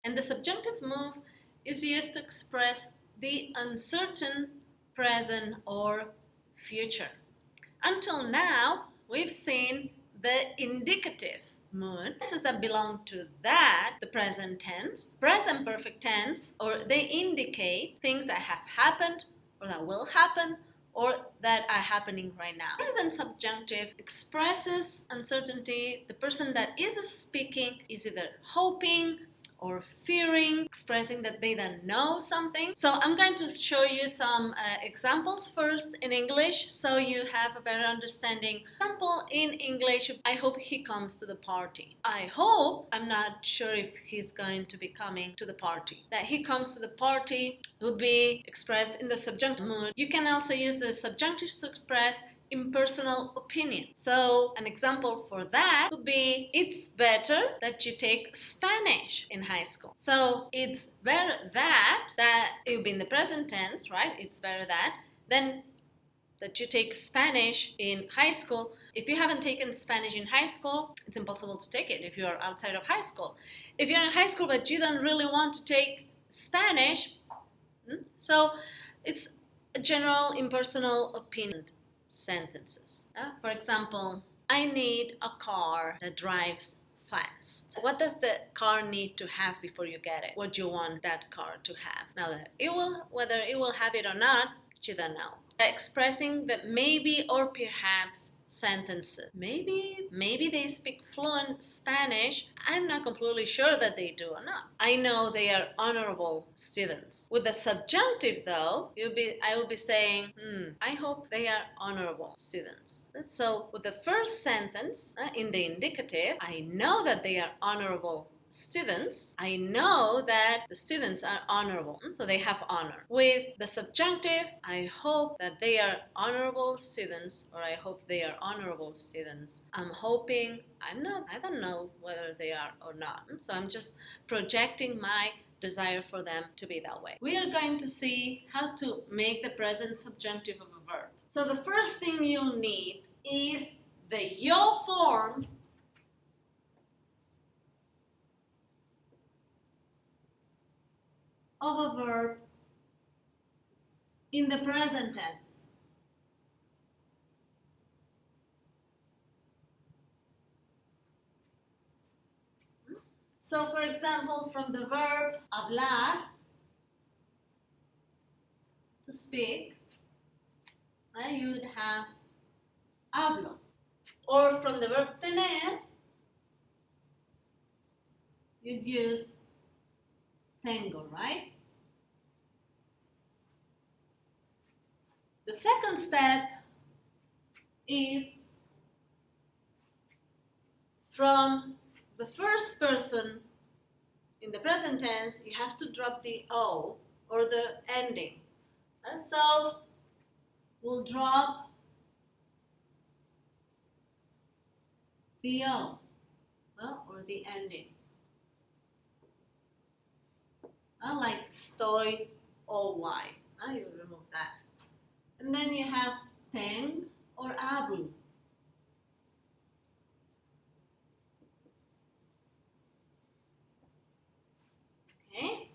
And the subjunctive mood is used to express the uncertain present or future. Until now, we've seen the indicative mood. Tenses that belong to that, the present tense, present perfect tense, or they indicate things that have happened or that will happen or that are happening right now. Present subjunctive expresses uncertainty. The person that is speaking is either hoping or fearing, expressing that they don't know something. So I'm going to show you some examples first in English so you have a better understanding. Example in English, I hope he comes to the party. I hope, I'm not sure if he's going to be coming to the party. That he comes to the party would be expressed in the subjunctive mood. You can also use the subjunctive to express impersonal opinion. So an example for that would be, it's better that you take Spanish in high school. So it's better that it would be in the present tense, right? It's better than that you take Spanish in high school. If you haven't taken Spanish in high school, it's impossible to take it if you are outside of high school. If you're in high school but you don't really want to take Spanish, so it's a general impersonal opinion sentences. For example, I need a car that drives fast. What does the car need to have before you get it? What do you want that car to have? Now that whether it will have it or not, you don't know. Expressing the maybe or perhaps sentences. Maybe they speak fluent Spanish. I'm not completely sure that they do or not. I know they are honorable students. With the subjunctive though, I will be saying, I hope they are honorable students. So with the first sentence, in the indicative, I know that they are honorable students. I know that the students are honorable, so they have honor. With the subjunctive, I hope that they are honorable students, or I hope they are honorable students. I'm hoping, I don't know whether they are or not. So I'm just projecting my desire for them to be that way. We are going to see how to make the present subjunctive of a verb. So the first thing you'll need is the yo form of a verb in the present tense. So for example, from the verb hablar, to speak, you would have hablo. Or from the verb tener, you'd use tengo, right? The second step is from the first person in the present tense, you have to drop the O or the ending. And so we'll drop the O or the ending. Like estoy, oy. You remove that. And then you have ten or hablo. Okay.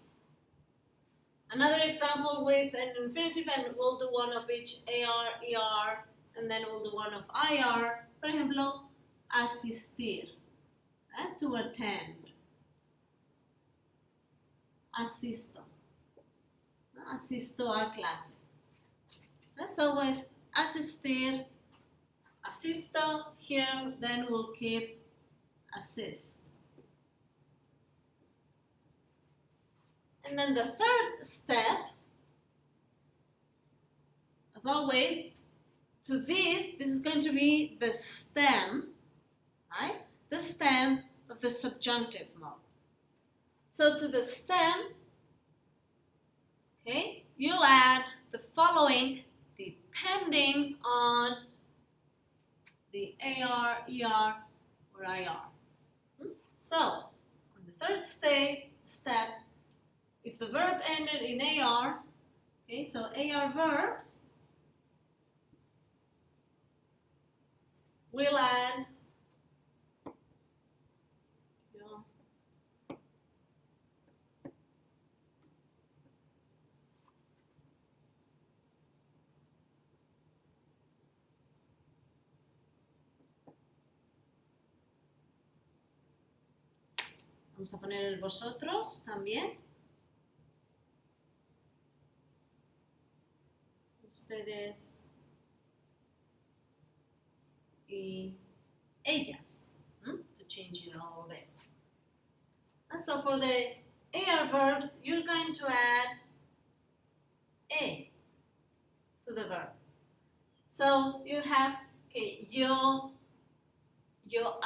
Another example with an infinitive, and we'll do one of each, AR, ER, and then we'll do one of IR. For ejemplo, asistir, to attend. Asisto. Asisto a clase. So with asistir, asisto, here then we'll keep assist. And then the third step, as always, to this is going to be the stem, right? The stem of the subjunctive mode. So to the stem, okay, you'll add the following depending on the AR, ER, or IR. So, on the third step, if the verb ended in AR, okay, so AR verbs, we'll add Vamos a poner el vosotros también. Ustedes y ellas. To change it a little bit. And so for the AR verbs, you're going to add A to the verb. So you have, okay, yo hable.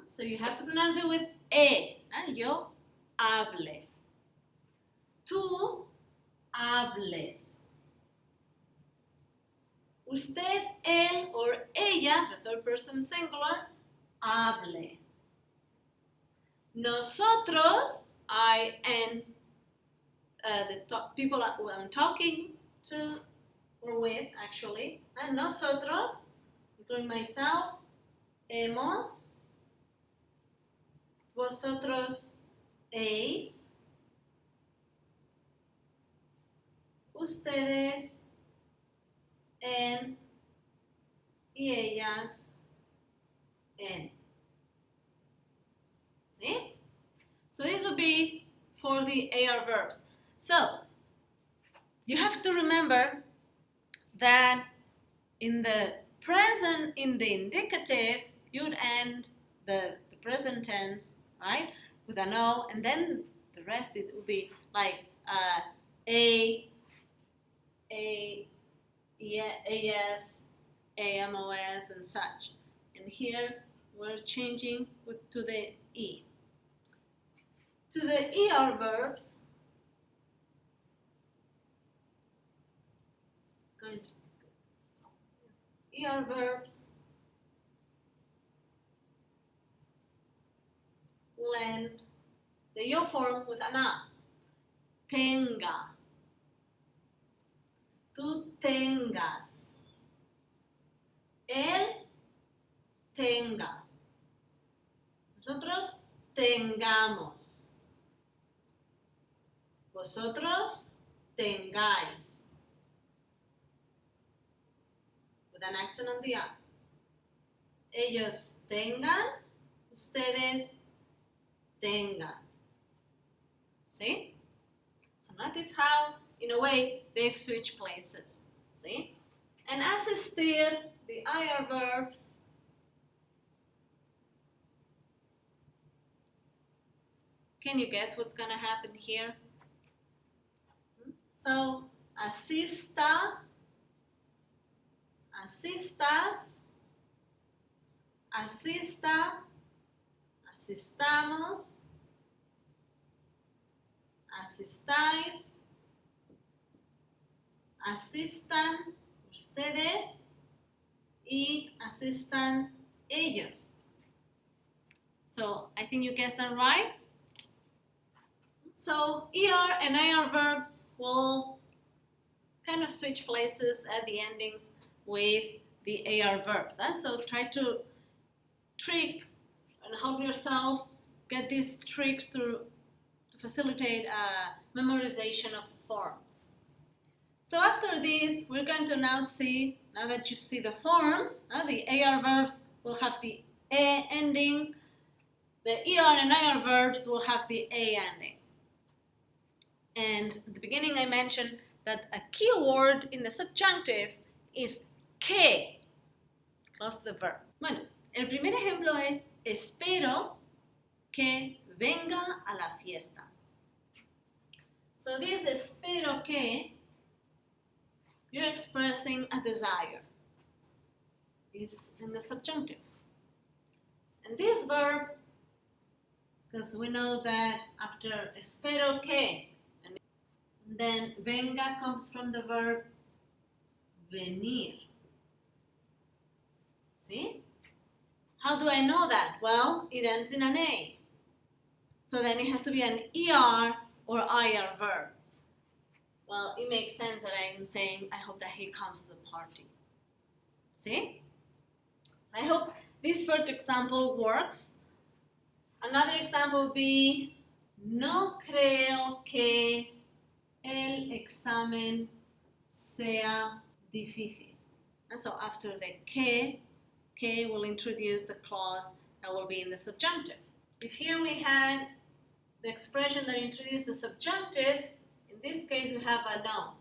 So you have to pronounce it with E. Yo hable. Tú hables. Usted, él, or ella, the third person singular, hable. Nosotros, I and the people who I'm talking to or with, actually. And nosotros, including myself, hemos. Vosotros, eis. Ustedes, en. Y ellas, en. See? So this would be for the AR verbs. So, you have to remember that in the present, in the indicative, you would end the present tense, right, with an O, and then the rest it would be like A, AS, AMOS, and such. And here we're changing to the E. To the ER verbs, ER verbs will end the yo form with an A. Tenga. Tú tengas. Él tenga. Nosotros tengamos. Vosotros tengáis. With an accent on the A. Ellos tengan. Ustedes tengan. See? So notice how, in a way, they've switched places. See? And as is still the IR verbs, can you guess what's going to happen here? So, asista, asistas, asista, asistamos, asistáis, asistan ustedes y asistan ellos. So I think you guessed that right. So ER and IR verbs will kind of switch places at the endings with the AR verbs. So try to trick and help yourself get these tricks to facilitate memorization of forms. So after this, we're going to now see, now that you see the forms, the AR verbs will have the A ending, the ER and IR verbs will have the A ending. And at the beginning I mentioned that a key word in the subjunctive is que, close to the verb. Bueno, el primer ejemplo es espero que venga a la fiesta. So this espero que, you're expressing a desire. Is in the subjunctive. And this verb, because we know that after espero que, and then venga comes from the verb venir. See? How do I know that? Well, it ends in an A. So then it has to be an ER or IR verb. Well, it makes sense that I'm saying, I hope that he comes to the party. See? I hope this first example works. Another example would be, no creo que el examen sea difícil. And so after the que will introduce the clause that will be in the subjunctive. If here we had the expression that introduced the subjunctive, in this case we have a no.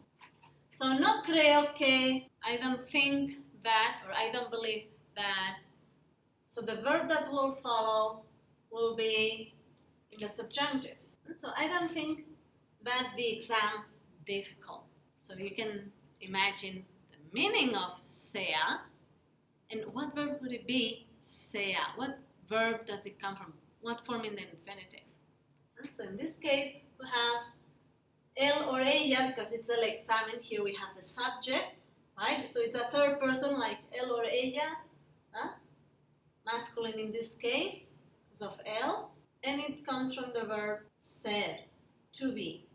So no creo que, I don't think that, or I don't believe that. So the verb that will follow will be in the subjunctive. So I don't think that the exam difficult. So you can imagine the meaning of sea, and what verb would it be? Sea. What verb does it come from? What form in the infinitive? So in this case, we have él or ella, because it's an examen. Here we have the subject, right? So it's a third person like él or ella, masculine in this case, because of él. And it comes from the verb ser, to be.